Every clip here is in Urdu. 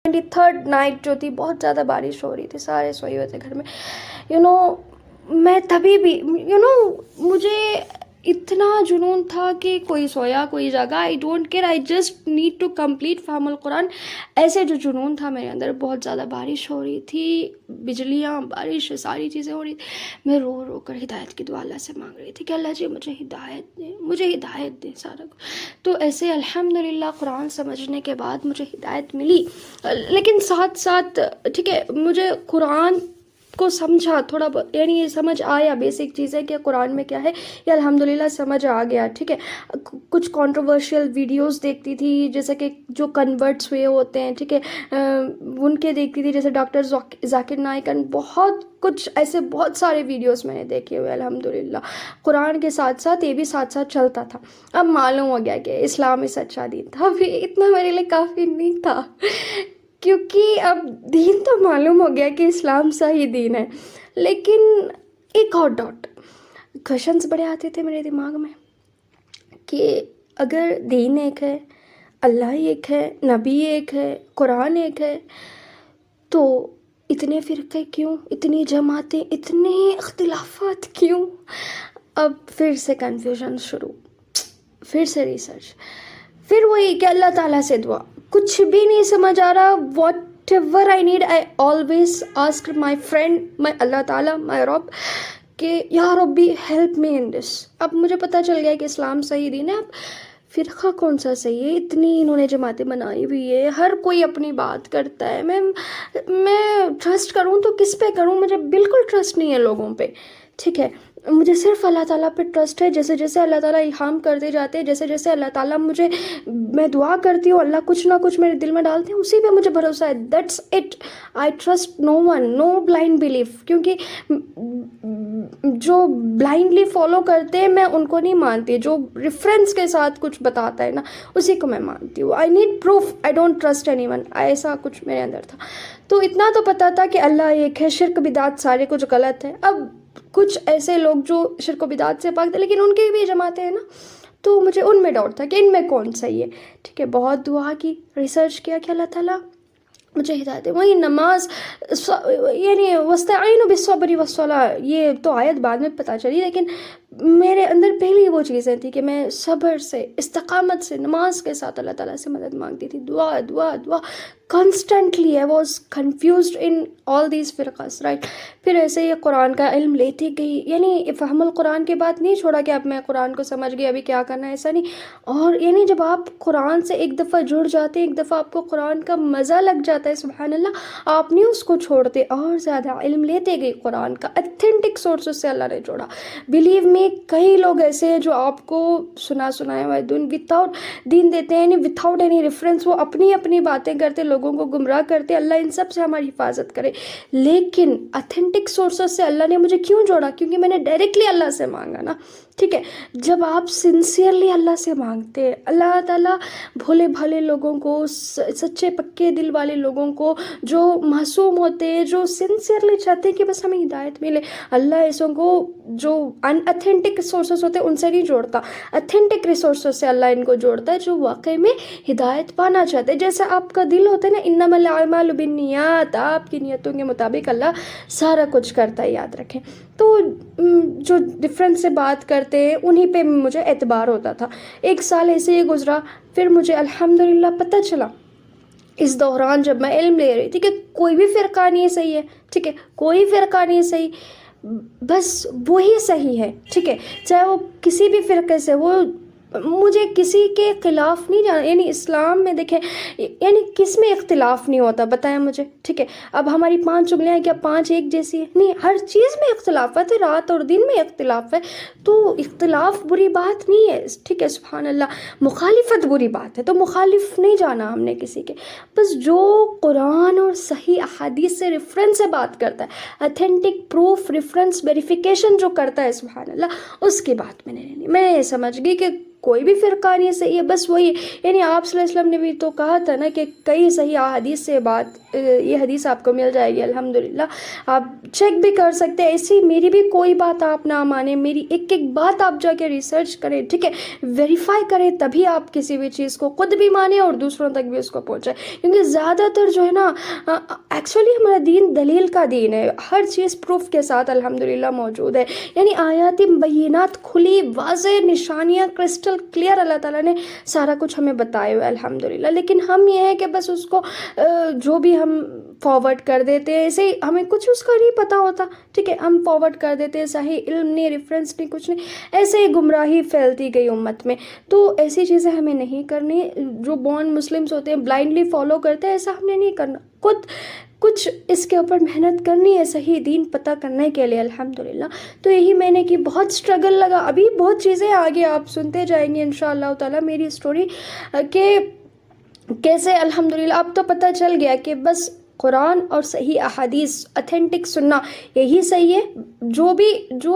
23rd نائٹ جو تھی بہت زیادہ بارش ہو رہی تھی, سارے سوئے ہوئے تھے گھر میں. میں تبھی بھی مجھے اتنا جنون تھا کہ کوئی سویا کوئی جاگا, I don't care, I just need to complete فہم القرآن. ایسے جو جنون تھا میرے اندر. بہت زیادہ بارش ہو رہی تھی, بجلیاں, بارش, ساری چیزیں ہو رہی تھی. میں رو رو کر ہدایت کی دعا اللہ سے مانگ رہی تھی کہ اللہ جی مجھے ہدایت دیں, مجھے ہدایت دیں سارا کچھ. تو ایسے الحمدللہ قرآن سمجھنے کے بعد مجھے ہدایت ملی. لیکن ساتھ ساتھ ٹھیک ہے, مجھے قرآن کو سمجھا تھوڑا بہت, یعنی یہ سمجھ آیا بیسک چیزیں کہ قرآن میں کیا ہے, یہ الحمدللہ سمجھ آ گیا. ٹھیک ہے, کچھ کنٹروورشل ویڈیوز دیکھتی تھی, جیسے کہ جو کنورٹس ہوئے ہوتے ہیں, ٹھیک ہے, ان کے دیکھتی تھی, جیسے ڈاکٹر ذاکر نائک, بہت کچھ ایسے بہت سارے ویڈیوز میں نے دیکھے ہوئے الحمدللہ. قرآن کے ساتھ ساتھ یہ بھی ساتھ ساتھ چلتا تھا. اب معلوم ہو گیا کہ اسلام ہی سچا دین تھا. ابھی اتنا میرے لیے کافی نہیں تھا, کیونکہ اب دین تو معلوم ہو گیا کہ اسلام صحیح دین ہے. لیکن ایک اور ڈاٹ, کویشچنس بڑے آتے تھے میرے دماغ میں کہ اگر دین ایک ہے, اللہ ایک ہے, نبی ایک ہے, قرآن ایک ہے, تو اتنے فرقے کیوں, اتنی جماعتیں, اتنے اختلافات کیوں؟ اب پھر سے کنفیوژن شروع, پھر سے ریسرچ, پھر وہی کہ اللہ تعالیٰ سے دعا. کچھ بھی نہیں سمجھ آ رہا. Whatever I need, I always ask my friend, my Allah تعالیٰ, مائی رب, کہ یا ربی ہیلپ می ان دس. اب مجھے پتہ چل گیا کہ اسلام صحیح دین ہے. اب فرقہ کون سا صحیح ہے؟ اتنی انہوں نے جماعتیں بنائی ہوئی ہے, ہر کوئی اپنی بات کرتا ہے. میں ٹرسٹ کروں تو کس پہ کروں؟ مجھے بالکل ٹرسٹ نہیں ہے لوگوں پہ. ٹھیک ہے, مجھے صرف اللہ تعالیٰ پہ ٹرسٹ ہے. جیسے جیسے اللہ تعالیٰ الہام کرتے جاتے ہیں, جیسے جیسے اللہ تعالیٰ میں دعا کرتی ہوں, اللہ کچھ نہ کچھ میرے دل میں ڈالتے ہیں, اسی پہ مجھے بھروسہ ہے. That's it. I trust no one, no blind belief. کیونکہ جو بلائنڈلی فالو کرتے ہیں میں ان کو نہیں مانتی. جو ریفرنس کے ساتھ کچھ بتاتا ہے نا, اسی کو میں مانتی ہوں. I need proof, I don't trust any one. ایسا کچھ میرے اندر تھا. تو اتنا تو پتہ تھا کہ اللہ ایک ہے, شرک بدعت سارے کچھ غلط ہے. اب کچھ ایسے لوگ جو شرک و بدعت سے پاک تھے, لیکن ان کی بھی جماعتیں ہیں نا, تو مجھے ان میں ڈاؤٹ تھا کہ ان میں کون صحیح ہے. ٹھیک ہے, بہت دعا کی, ریسرچ کیا کہ اللہ تعالیٰ مجھے ہدایت ہے. وہی نماز, یعنی وَاسْتَعِینُوا بِالصَّبْرِ وَالصَّلَاةِ, یہ تو آیت بعد میں پتہ چلی, لیکن میرے اندر پہلے ہی وہ چیزیں تھیں کہ میں صبر سے, استقامت سے, نماز کے ساتھ اللہ تعالیٰ سے مدد مانگتی تھی. دعا دعا دعا constantly. I was confused in all these فرقاس, رائٹ. پھر ایسے ہی قرآن کا علم لیتی گئی, یعنی فہم القرآن کے بعد نہیں چھوڑا کہ اب میں قرآن کو سمجھ گئی, ابھی کیا کرنا ہے, ایسا نہیں. اور یعنی جب آپ قرآن سے ایک دفعہ جڑ جاتے ہیں, ایک دفعہ آپ کو قرآن کا مزہ لگ جاتا ہے, سبحان اللہ, آپ نہیں اس کو چھوڑتے, اور زیادہ علم لیتے گئی قرآن کا. اتھینٹک سورسز سے اللہ نے جوڑا. بلیو می, کئی لوگ ایسے ہیں جو آپ کو سنائے ہوئے وداؤٹ دین دیتے ہیں, یعنی وداؤٹ اینی ریفرنس, وہ اپنی اپنی باتیں کرتے, لوگوں کو گمراہ کرتے. اللہ ان سب سے ہماری حفاظت کرے. لیکن اتھینٹک سورسز سے اللہ نے مجھے کیوں جوڑا؟ کیونکہ میں نے ڈائریکٹلی اللہ سے مانگا نا. ٹھیک ہے, جب آپ سنسیئرلی اللہ سے مانگتے ہیں, اللہ تعالیٰ بھولے بھالے لوگوں کو, سچے پکے دل والے لوگوں کو, جو معصوم ہوتے ہیں, جو سنسیئرلی چاہتے ہیں کہ بس ہمیں ہدایت ملے, اللہ ایسوں کو جو ان اتھینٹک سورسز ہوتے ہیں ان سے نہیں جوڑتا. اتھینٹک ریسورسز سے اللہ ان کو جوڑتا ہے جو واقعی میں ہدایت پانا چاہتے ہیں. جیسے آپ کا دل ہوتا ہے نا, انما الاعمال بالنیات, آپ کی نیتوں کے مطابق اللہ سارا کچھ کرتا ہے, یاد رکھیں. تو جو ڈفرینس سے بات کرتے ہیں انہی پہ مجھے اعتبار ہوتا تھا. 1 سال ایسے ہی گزرا. پھر مجھے الحمدللہ پتہ چلا اس دوران جب میں علم لے رہی تھی کہ کوئی بھی فرقہ نہیں صحیح ہے. ٹھیک ہے, کوئی فرقہ نہیں صحیح, بس وہی صحیح ہے. ٹھیک ہے, چاہے وہ کسی بھی فرقے سے, وہ مجھے کسی کے خلاف نہیں جانا. یعنی اسلام میں دیکھیں, یعنی کس میں اختلاف نہیں ہوتا بتائیں مجھے. ٹھیک ہے, اب ہماری 5 انگلیاں ہیں, کیا 5 ایک جیسی ہے؟ نہیں, ہر چیز میں اختلافات ہے, رات اور دن میں اختلاف ہے. تو اختلاف بری بات نہیں ہے. ٹھیک ہے, سبحان اللہ, مخالفت بری بات ہے, تو مخالف نہیں جانا ہم نے کسی کے. بس جو قرآن اور صحیح احادیث سے ریفرنس سے بات کرتا ہے, اتھینٹک پروف ریفرنس ویریفیکیشن جو کرتا ہے, سبحان اللہ, اس کی بات میں نے نہیں. میں یہ سمجھ گئی کہ کوئی بھی فرقہ نہیں صحیح ہے، بس وہی یعنی آپ صلی اللہ علیہ وسلم نے بھی تو کہا تھا نا کہ کئی صحیح احادیث سے بات، یہ حدیث آپ کو مل جائے گی الحمدللہ، آپ چیک بھی کر سکتے ہیں۔ ایسی میری بھی کوئی بات آپ نہ مانیں، میری ایک ایک بات آپ جا کے ریسرچ کریں، ٹھیک ہے، ویریفائی کریں، تبھی آپ کسی بھی چیز کو خود بھی مانیں اور دوسروں تک بھی اس کو پہنچائیں، کیونکہ زیادہ تر جو ہے نا ایکچولی ہمارا دین دلیل کا دین ہے، ہر چیز پروف کے ساتھ الحمدللہ موجود ہے، یعنی آیات بینات کھلی واضح نشانیاں کرسٹل کلیئر اللہ تعالیٰ نے سارا کچھ ہمیں بتایا ہوا ہے الحمدللہ، لیکن ہم یہ ہے کہ بس اس کو جو بھی ہم فارورڈ کر دیتے ہیں، ایسے ہی ہمیں کچھ اس کا نہیں پتہ ہوتا، ٹھیک ہے، ہم فارورڈ کر دیتے ہیں، صحیح علم نہیں، ریفرنس نہیں، کچھ نہیں، ایسے ہی گمراہی پھیلتی گئی امت میں۔ تو ایسی چیزیں ہمیں نہیں کرنی، جو بورن مسلمس ہوتے ہیں بلائنڈلی فالو کرتے ہیں، ایسا ہم نے نہیں کرنا، خود کچھ اس کے اوپر محنت کرنی ہے صحیح دین پتہ کرنے کے لیے الحمدللہ۔ تو یہی میں نے کی، بہت اسٹرگل لگا، ابھی بہت چیزیں آگے آپ سنتے جائیں گے انشاءاللہ تعالیٰ میری اسٹوری، کہ کیسے الحمدللہ اب تو پتہ چل گیا کہ بس قرآن اور صحیح احادیث اتھینٹک سننا یہی صحیح ہے، جو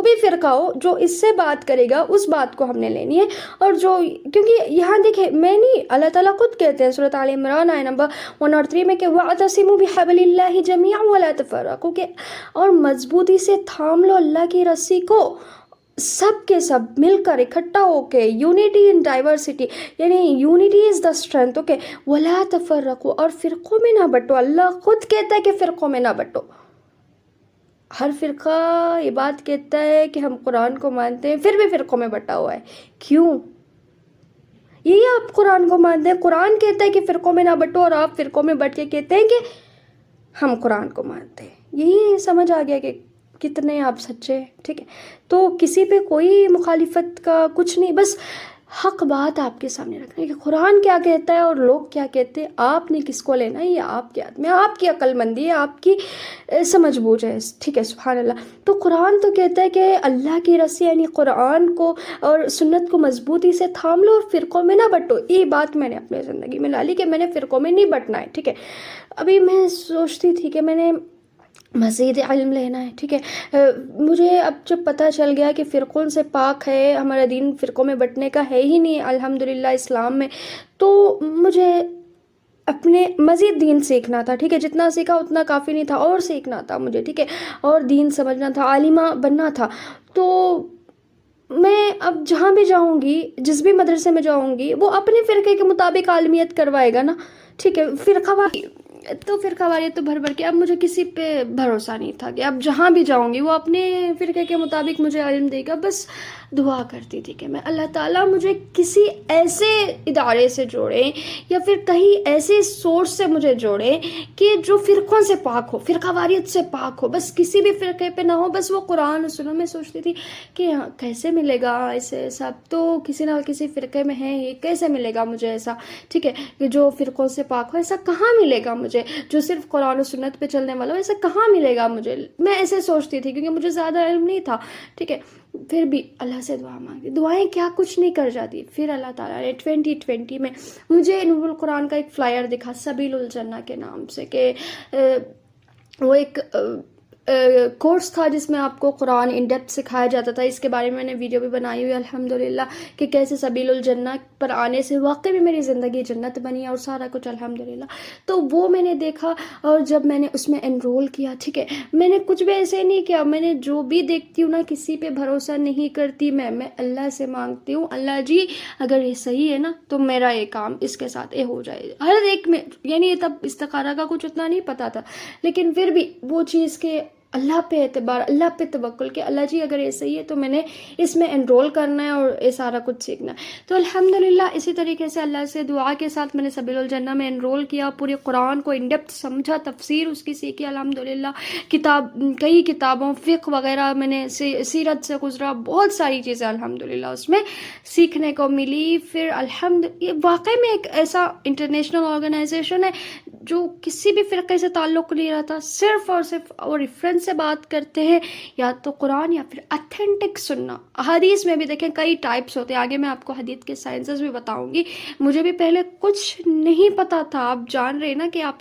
بھی فرقہ ہو جو اس سے بات کرے گا اس بات کو ہم نے لینی ہے، اور جو کیونکہ یہاں دیکھیں میں نہیں، اللہ تعالیٰ خود کہتے ہیں سورۃ آل عمران آیت نمبر 103 میں کہ وَاعْتَصِمُوا بِحَبْلِ اللَّهِ جَمِيعًا وَلَا تَفَرَّقُوا، کہ اور مضبوطی سے تھام لو اللہ کی رسی کو، سب کے سب مل کر اکٹھا ہو کے، یونیٹی ان ڈائیورسٹی، یعنی unity is the strength, okay, ولا تفرقوا، اور فرقوں میں نہ بٹو، اللہ خود کہتا ہے کہ فرقوں میں نہ بٹو، ہر فرقہ یہ بات کہتا ہے کہ ہم قرآن کو مانتے ہیں، پھر بھی فرقوں میں بٹا ہوا ہے، کیوں؟ یہی آپ قرآن کو مانتے ہیں، قرآن کہتا ہے کہ فرقوں میں نہ بٹو، اور آپ فرقوں میں بٹ کے کہتے ہیں کہ ہم قرآن کو مانتے ہیں، یہی سمجھ آ گیا کہ کتنے آپ سچے ہیں، ٹھیک ہے، تو کسی پہ کوئی مخالفت کا کچھ نہیں، بس حق بات آپ کے سامنے رکھنا کہ قرآن کیا کہتا ہے اور لوگ کیا کہتے ہیں، آپ نے کس کو لینا ہے، یہ آپ کے ہاتھ میں، آپ کی عقل مندی ہے، آپ کی سمجھ بوجھ ہے، ٹھیک ہے، سبحان اللہ۔ تو قرآن تو کہتا ہے کہ اللہ کی رسی یعنی قرآن کو اور سنت کو مضبوطی سے تھام لو اور فرقوں میں نہ بٹو، یہ بات میں نے اپنے زندگی میں لا لی کہ میں نے فرقوں میں نہیں بٹنا ہے، ٹھیک ہے۔ ابھی میں سوچتی تھی کہ میں نے مزید علم لینا ہے، ٹھیک ہے، مجھے اب جب پتہ چل گیا کہ فرقوں سے پاک ہے، ہمارا دین فرقوں میں بٹنے کا ہے ہی نہیں الحمدللہ اسلام میں، تو مجھے اپنے مزید دین سیکھنا تھا، ٹھیک ہے، جتنا سیکھا اتنا کافی نہیں تھا، اور سیکھنا تھا مجھے، ٹھیک ہے، اور دین سمجھنا تھا، عالمہ بننا تھا۔ تو میں اب جہاں بھی جاؤں گی، جس بھی مدرسے میں جاؤں گی، وہ اپنے فرقے کے مطابق عالمیت کروائے گا نا، ٹھیک ہے، فرقہ واریت تو بھر بھر کے اب مجھے کسی پہ بھروسہ نہیں تھا کہ اب جہاں بھی جاؤں گی وہ اپنے فرقے کے مطابق مجھے علم دے گا، بس دعا کرتی تھی کہ میں اللہ تعالیٰ مجھے کسی ایسے ادارے سے جوڑے یا پھر کہیں ایسے سورس سے مجھے جوڑے کہ جو فرقوں سے پاک ہو، فرقہ واریت سے پاک ہو، بس کسی بھی فرقے پہ نہ ہو، بس وہ قرآن اور سنت۔ میں سوچتی تھی کہ کیسے ملے گا ایسے سب، تو کسی نہ کسی فرقے میں ہے، یہ کیسے ملے گا مجھے ایسا، ٹھیک ہے، کہ جو فرقوں سے پاک ہو، ایسا کہاں ملے گا مجھے، جو صرف قرآن و سنت پہ چلنے والا ہو، ایسا کہاں ملے گا مجھے، میں ایسے سوچتی تھی کیونکہ مجھے زیادہ علم نہیں تھا، ٹھیک ہے، پھر بھی اللہ سے دعا مانگی، دعائیں کیا کچھ نہیں کر جاتی۔ پھر اللہ تعالیٰ نے 2020 میں مجھے نور القرآن کا ایک فلائر دکھا سبیل الجنہ کے نام سے، کہ وہ ایک کورس تھا جس میں آپ کو قرآن ان ڈیپتھ سکھایا جاتا تھا، اس کے بارے میں نے ویڈیو بھی بنائی ہوئی الحمدللہ کہ کیسے سبیل الجنہ پر آنے سے واقعی بھی میری زندگی جنت بنی اور سارا کچھ الحمدللہ۔ تو وہ میں نے دیکھا اور جب میں نے اس میں انرول کیا، ٹھیک ہے، میں نے کچھ بھی ایسے نہیں کیا، میں نے جو بھی دیکھتی ہوں نا، کسی پہ بھروسہ نہیں کرتی، میں اللہ سے مانگتی ہوں اللہ جی اگر یہ صحیح ہے نا تو میرا یہ کام اس کے ساتھ یہ ہو جائے، ہر ایک میں، یعنی تب استخارہ کا کچھ اتنا نہیں پتا تھا، لیکن پھر بھی وہ چیز کے اللہ پہ اعتبار، اللہ پہ توکل کہ اللہ جی اگر یہ صحیح ہے تو میں نے اس میں انرول کرنا ہے اور یہ سارا کچھ سیکھنا ہے۔ تو الحمدللہ اسی طریقے سے اللہ سے دعا کے ساتھ میں نے سبیل الجنہ میں انرول کیا، پورے قرآن کو ان ڈیپتھ سمجھا، تفسیر اس کی سیکھی الحمدللہ، کئی کتابوں فقہ وغیرہ میں نے سیرت سے گزرا، بہت ساری چیزیں الحمدللہ اس میں سیکھنے کو ملی۔ پھر یہ واقعی میں ایک ایسا انٹرنیشنل آرگنائزیشن ہے جو کسی بھی فرقے سے تعلق نہیں رہتا، صرف اور صرف وہ ریفرنس سے بات کرتے ہیں، یا تو قرآن یا پھر اتھینٹک سننا۔ حدیث میں بھی دیکھیں کئی ٹائپس ہوتے ہیں، آگے میں آپ کو حدیث کے سائنسز بھی بتاؤں گی، مجھے بھی پہلے کچھ نہیں پتا تھا، آپ جان رہے نا کہ آپ